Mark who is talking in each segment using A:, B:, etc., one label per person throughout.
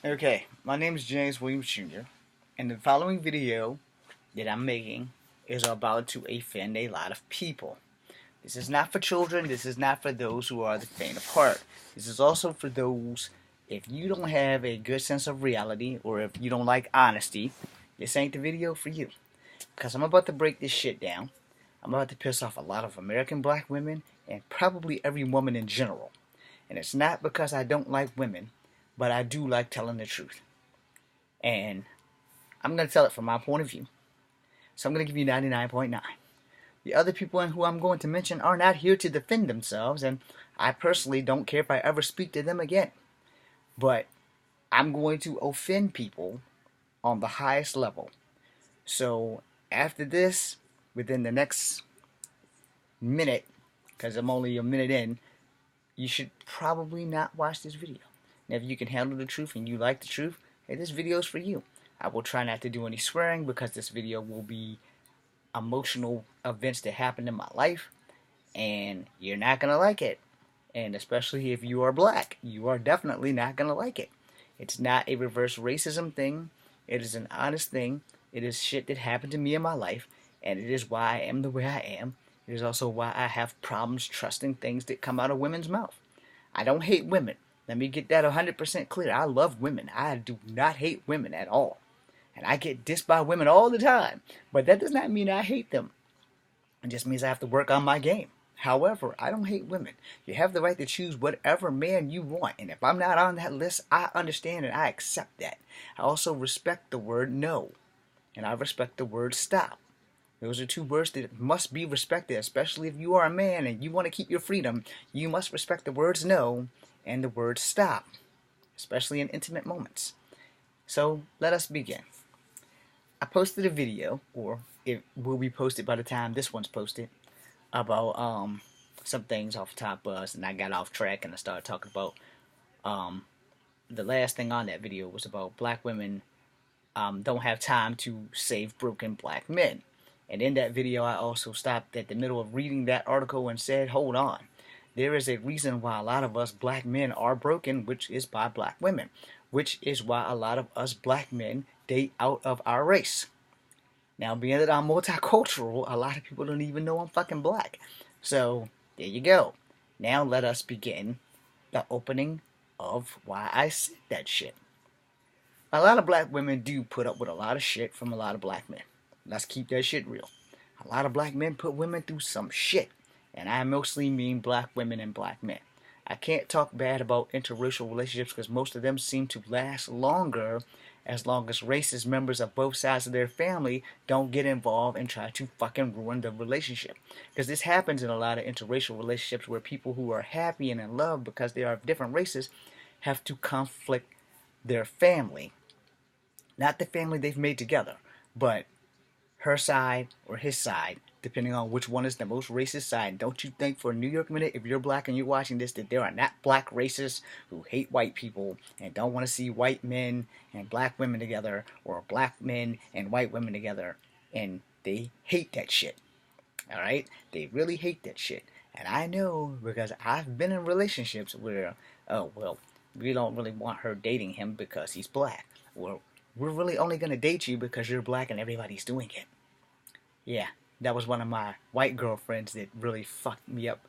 A: Okay, my name is James Williams Jr., and the following video that I'm making is about to offend a lot of people. This is not for children, this is not for those who are the faint of heart. This is also for those, if you don't have a good sense of reality or if you don't like honesty, this ain't the video for you. Because I'm about to break this shit down. I'm about to piss off a lot of American black women and probably every woman in general. And it's not because I don't like women, but I do like telling the truth. And I'm going to tell it from my point of view. So I'm going to give you 99.9. The other people who I'm going to mention are not here to defend themselves, and I personally don't care if I ever speak to them again. But I'm going to offend people on the highest level. So after this, within the next minute, because I'm only a minute in, you should probably not watch this video. Now, if you can handle the truth and you like the truth, hey, this video is for you. I will try not to do any swearing because this video will be emotional events that happened in my life, and you're not going to like it. And especially if you are black, you are definitely not going to like it. It's not a reverse racism thing. It is an honest thing. It is shit that happened to me in my life, and it is why I am the way I am. It is also why I have problems trusting things that come out of women's mouth. I don't hate women. Let me get that 100% clear. I love women. I do not hate women at all. And I get dissed by women all the time. But that does not mean I hate them. It just means I have to work on my game. However, I don't hate women. You have the right to choose whatever man you want. And if I'm not on that list, I understand and I accept that. I also respect the word no. And I respect the word stop. Those are two words that must be respected, especially if you are a man and you want to keep your freedom. You must respect the words no and the word stop, especially in intimate moments. So let us begin. I posted a video, or it will be posted by the time this one's posted, about some things off Top Buzz, and I got off track and I started talking about um the last thing on that video was about black women don't have time to save broken black men. And in that video, I also stopped at the middle of reading that article and said, hold on. There is a reason why a lot of us black men are broken, which is by black women, which is why a lot of us black men date out of our race. Now, being that I'm multicultural, a lot of people don't even know I'm fucking black. So, there you go. Now, let us begin the opening of why I said that shit. A lot of black women do put up with a lot of shit from a lot of black men. Let's keep that shit real. A lot of black men put women through some shit. And I mostly mean black women and black men. I can't talk bad about interracial relationships because most of them seem to last longer as long as racist members of both sides of their family don't get involved and try to fucking ruin the relationship. Because this happens in a lot of interracial relationships where people who are happy and in love because they are of different races have to conflict their family. Not the family they've made together, but her side or his side, depending on which one is the most racist side. Don't you think for a New York minute, if you're black and you're watching this, that there are not black racists who hate white people and don't want to see white men and black women together, or black men and white women together, and they hate that shit. All right? They really hate that shit. And I know because I've been in relationships where, oh, well, we don't really want her dating him because he's black. Well, we're really only going to date you because you're black and everybody's doing it. Yeah, that was one of my white girlfriends that really fucked me up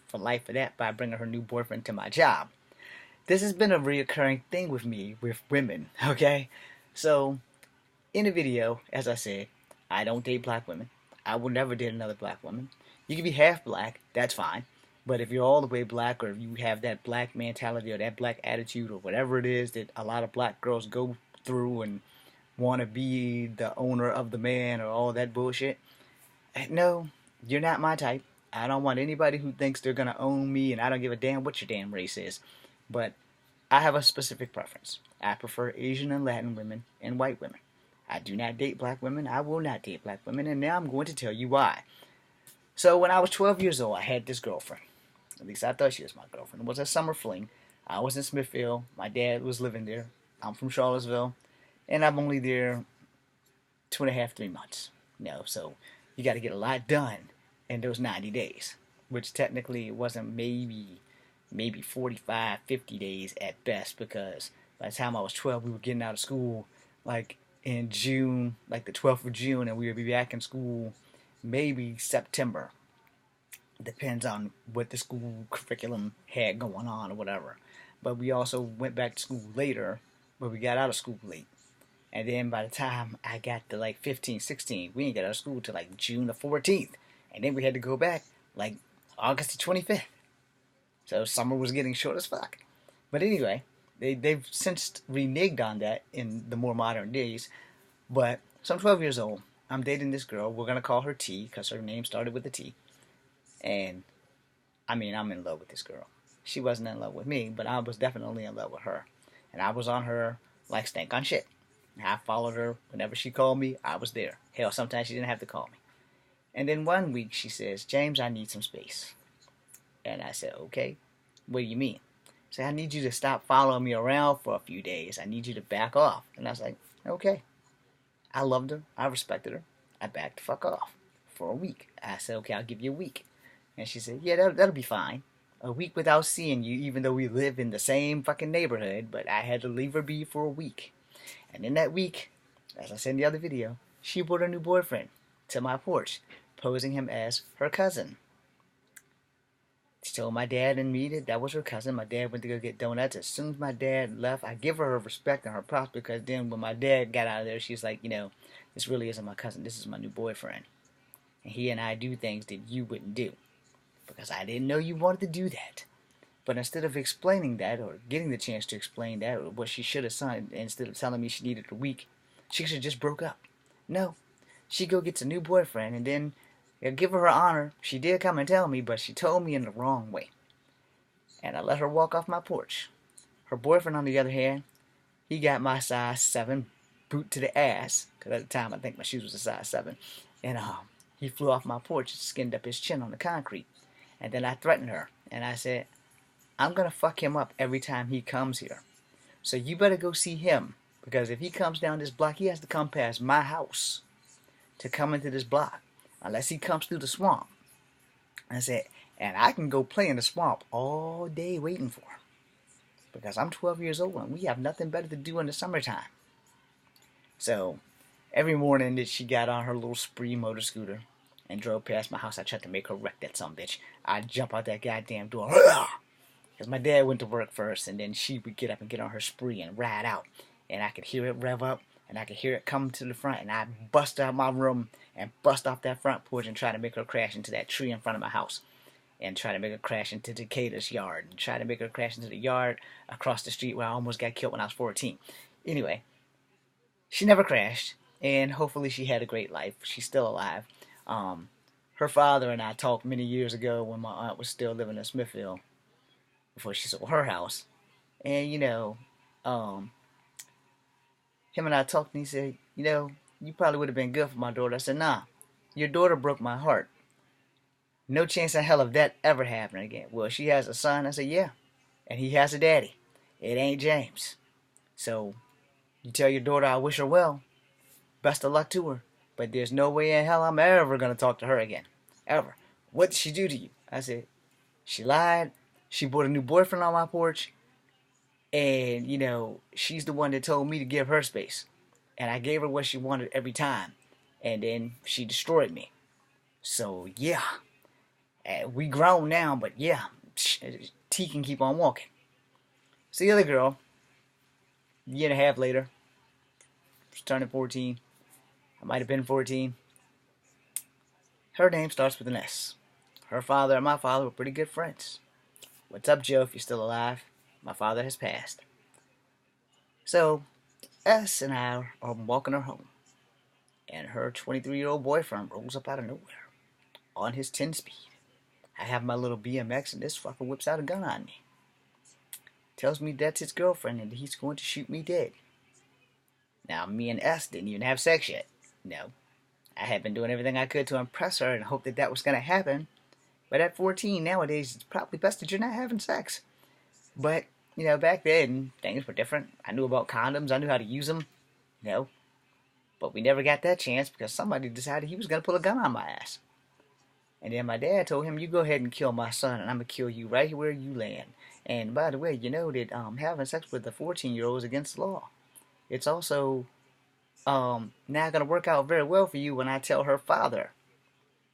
A: for life for that by bringing her new boyfriend to my job. This has been a reoccurring thing with me with women, okay? So, in the video, as I said, I don't date black women. I will never date another black woman. You can be half black, that's fine. But if you're all the way black, or if you have that black mentality or that black attitude or whatever it is that a lot of black girls go through and want to be the owner of the man or all that bullshit, no, you're not my type. I don't want anybody who thinks they're going to own me, and I don't give a damn what your damn race is. But I have a specific preference. I prefer Asian and Latin women and white women. I do not date black women. I will not date black women, and now I'm going to tell you why. So when I was 12 years old, I had this girlfriend. At least I thought she was my girlfriend. It was a summer fling. I was in Smithfield. My dad was living there. I'm from Charlottesville, and I'm only there 2.5, 3 months. So you got to get a lot done in those 90 days, which technically it wasn't maybe 45, 50 days at best because By the time I was 12, we were getting out of school like in June, like the 12th of June, and we would be back in school maybe September. Depends on what the school curriculum had going on or whatever. But we also went back to school later, but we got out of school late. And then by the time I got to like 15, 16, we didn't get out of school till like June the 14th. And then we had to go back like August the 25th. So summer was getting short as fuck. But anyway, they've since reneged on that in the more modern days. But so I'm 12 years old. I'm dating this girl. We're going to call her T because her name started with a T. And I mean, I'm in love with this girl. She wasn't in love with me, but I was definitely in love with her. And I was on her like stank on shit. I followed her whenever she called me. I was there. Hell, sometimes she didn't have to call me. And then one week she says, James, I need some space. And I said, okay, what do you mean? She said, I need you to stop following me around for a few days. I need you to back off. And I was like, okay. I loved her. I respected her. I backed the fuck off for a week. I said, okay, I'll give you a week. And she said, yeah, that'll be fine. A week without seeing you, even though we live in the same fucking neighborhood, but I had to leave her be for a week. And in that week, as I said in the other video, she brought her new boyfriend to my porch, posing him as her cousin. She told my dad and me that was her cousin. My dad went to go get donuts. As soon as my dad left, I give her respect and her props, because then when my dad got out of there, she's like, this really isn't my cousin. This is my new boyfriend. And he and I do things that you wouldn't do. Because I didn't know you wanted to do that. But instead of explaining that, or getting the chance to explain that, or what she should have done, instead of telling me she needed a week, she should have just broke up. No. She go gets a new boyfriend, and then, give her honor, she did come and tell me, but she told me in the wrong way. And I let her walk off my porch. Her boyfriend, on the other hand, he got my size 7 boot to the ass, because at the time I think my shoes was a size 7, and he flew off my porch and skinned up his chin on the concrete. And then I threatened her, and I said, I'm going to fuck him up every time he comes here. So you better go see him, because if he comes down this block, he has to come past my house to come into this block, unless he comes through the swamp. I said, and I can go play in the swamp all day waiting for him, because I'm 12 years old and we have nothing better to do in the summertime. So every morning that she got on her little spree motor scooter and drove past my house, I tried to make her wreck that sumbitch. I'd jump out that goddamn door. Because my dad went to work first, and then she would get up and get on her spree and ride out. And I could hear it rev up, and I could hear it come to the front, and I'd bust out my room and bust off that front porch and try to make her crash into that tree in front of my house. And try to make her crash into Decatur's yard. And try to make her crash into the yard across the street where I almost got killed when I was 14. Anyway, she never crashed, and hopefully she had a great life. She's still alive. Her father and I talked many years ago when my aunt was still living in Smithfield before she sold her house. And, him and I talked, and he said, you probably would have been good for my daughter. I said, nah, your daughter broke my heart. No chance in hell of that ever happening again. Well, she has a son. I said, yeah, and he has a daddy. It ain't James. So you tell your daughter I wish her well. Best of luck to her. But there's no way in hell I'm ever going to talk to her again. Ever. What did she do to you? I said, she lied. She brought a new boyfriend on my porch. And, she's the one that told me to give her space. And I gave her what she wanted every time. And then she destroyed me. So, yeah. We grown now, but yeah. T can keep on walking. So the other girl, a year and a half later, she's turning 14. I might have been 14. Her name starts with an S. Her father and my father were pretty good friends. What's up, Joe, if you're still alive? My father has passed. So, S and I are walking her home. And her 23-year-old boyfriend rolls up out of nowhere on his 10-speed. I have my little BMX, and this fucker whips out a gun on me. Tells me that's his girlfriend and he's going to shoot me dead. Now, me and S didn't even have sex yet. No. I had been doing everything I could to impress her and hope that was going to happen. But at 14 nowadays, it's probably best that you're not having sex. But, back then, things were different. I knew about condoms. I knew how to use them. But we never got that chance because somebody decided he was going to pull a gun on my ass. And then my dad told him, you go ahead and kill my son, and I'm going to kill you right where you land. And by the way, you know that having sex with a 14-year-old is against the law. It's also not gonna work out very well for you when I tell her father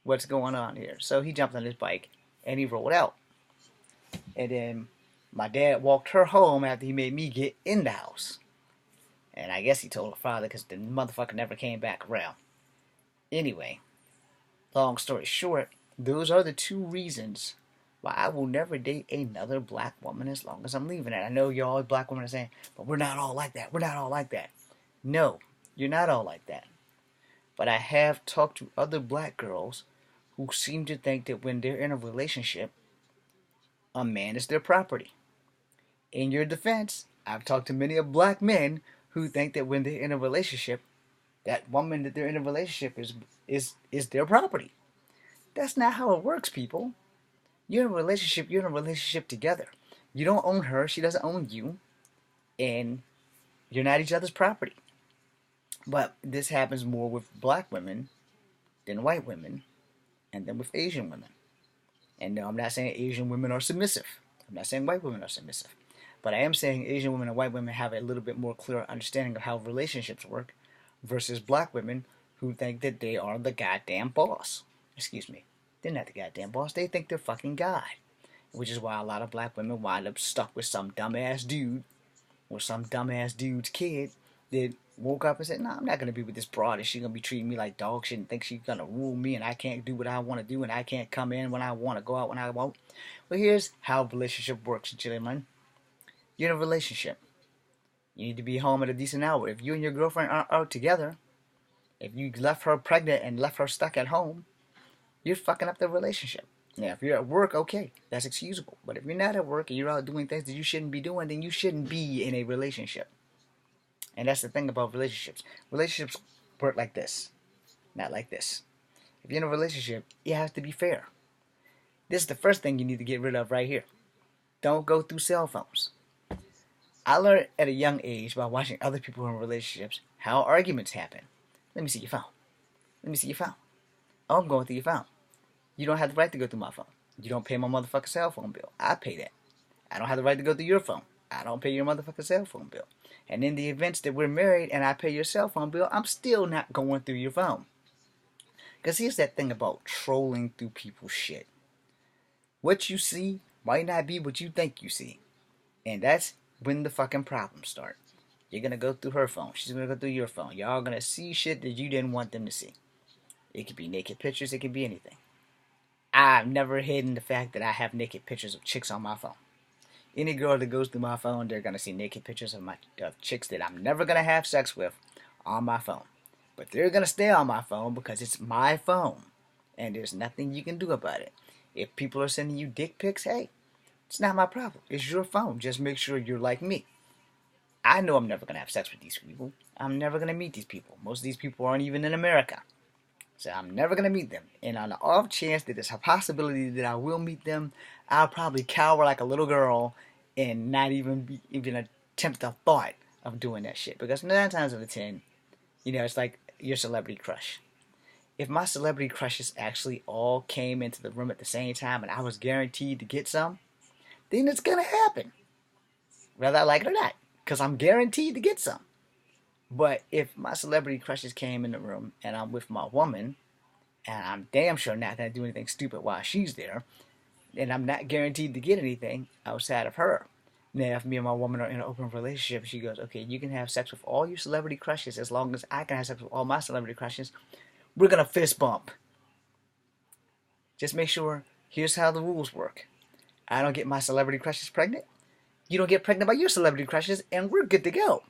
A: what's going on here. So he jumped on his bike and he rolled out. And then my dad walked her home after he made me get in the house. And I guess he told her father because the motherfucker never came back around. Anyway, long story short, those are the two reasons why I will never date another black woman as long as I'm leaving it. I know y'all black women are saying, but we're not all like that. We're not all like that. No, you're not all like that. But I have talked to other black girls who seem to think that when they're in a relationship, a man is their property. In your defense, I've talked to many of black men who think that when they're in a relationship, that woman that they're in a relationship is their property. That's not how it works, people. You're in a relationship, you're in a relationship together. You don't own her, she doesn't own you, and you're not each other's property. But this happens more with black women than white women, and then with Asian women. And no, I'm not saying Asian women are submissive. I'm not saying white women are submissive. But I am saying Asian women and white women have a little bit more clear understanding of how relationships work versus black women who think that they are the goddamn boss. Excuse me. They're not the goddamn boss. They think they're fucking God. Which is why a lot of black women wind up stuck with some dumbass dude or some dumbass dude's kid that woke up and said, "No, I'm not going to be with this broad and she's going to be treating me like dog shit and think she's going to rule me and I can't do what I want to do and I can't come in when I want to go out when I want." Well, here's how a relationship works, gentlemen. You're in a relationship. You need to be home at a decent hour. If you and your girlfriend aren't out together, if you left her pregnant and left her stuck at home, you're fucking up the relationship. Now, if you're at work, okay, that's excusable. But if you're not at work and you're out doing things that you shouldn't be doing, then you shouldn't be in a relationship. And that's the thing about relationships. Relationships work like this, not like this. If you're in a relationship, you have to be fair. This is the first thing you need to get rid of right here. Don't go through cell phones. I learned at a young age by watching other people in relationships how arguments happen. Let me see your phone. Let me see your phone. Oh, I'm going through your phone. You don't have the right to go through my phone. You don't pay my motherfucking cell phone bill. I pay that. I don't have the right to go through your phone. I don't pay your motherfucking cell phone bill. And in the events that we're married and I pay your cell phone bill, I'm still not going through your phone. Because here's that thing about trolling through people's shit. What you see might not be what you think you see. And that's when the fucking problems start. You're going to go through her phone. She's going to go through your phone. Y'all going to see shit that you didn't want them to see. It could be naked pictures. It could be anything. I've never hidden the fact that I have naked pictures of chicks on my phone. Any girl that goes through my phone, they're going to see naked pictures of chicks that I'm never going to have sex with on my phone. But they're going to stay on my phone because it's my phone. And there's nothing you can do about it. If people are sending you dick pics, hey, it's not my problem. It's your phone. Just make sure you're like me. I know I'm never going to have sex with these people. I'm never going to meet these people. Most of these people aren't even in America. So I'm never going to meet them. And on the off chance that there's a possibility that I will meet them, I'll probably cower like a little girl and not even attempt the thought of doing that shit. Because 9 times out of 10, it's like your celebrity crush. If my celebrity crushes actually all came into the room at the same time and I was guaranteed to get some, then it's going to happen. Whether I like it or not. Because I'm guaranteed to get some. But if my celebrity crushes came in the room and I'm with my woman, and I'm damn sure not going to do anything stupid while she's there, and I'm not guaranteed to get anything outside of her. Now, if me and my woman are in an open relationship, she goes, okay, you can have sex with all your celebrity crushes as long as I can have sex with all my celebrity crushes. We're going to fist bump. Just make sure, here's how the rules work. I don't get my celebrity crushes pregnant. You don't get pregnant by your celebrity crushes, and we're good to go.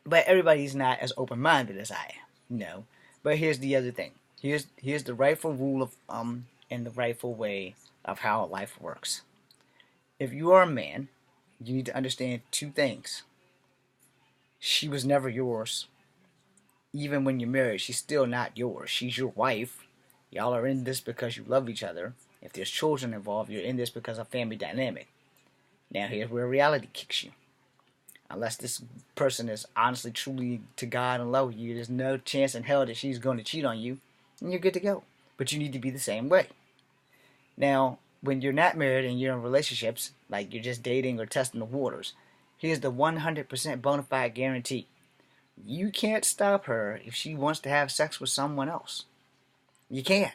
A: But everybody's not as open-minded as I am. No. But here's the other thing. Here's the rightful rule of and the rightful way of how life works. If you are a man, you need to understand 2 things. She was never yours. Even when you're married, she's still not yours. She's your wife. Y'all are in this because you love each other. If there's children involved, you're in this because of family dynamic. Now here's where reality kicks you. Unless this person is honestly, truly to God and love with you, there's no chance in hell that she's going to cheat on you, and you're good to go. But you need to be the same way. Now, when you're not married and you're in relationships, like you're just dating or testing the waters, here's the 100% bona fide guarantee. You can't stop her if she wants to have sex with someone else. You can't.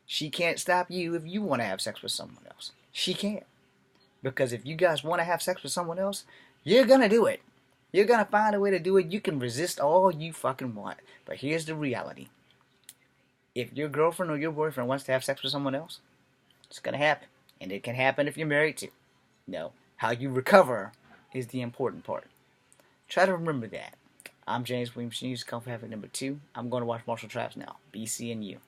A: She can't stop you if you want to have sex with someone else. She can't. Because if you guys want to have sex with someone else, you're going to do it. You're going to find a way to do it. You can resist all you fucking want. But here's the reality. If your girlfriend or your boyfriend wants to have sex with someone else, it's going to happen. And it can happen if you're married too. No. How you recover is the important part. Try to remember that. I'm James Williams News, Comfort Habit number 2. I'm going to watch Marshall Traps now. BC and you.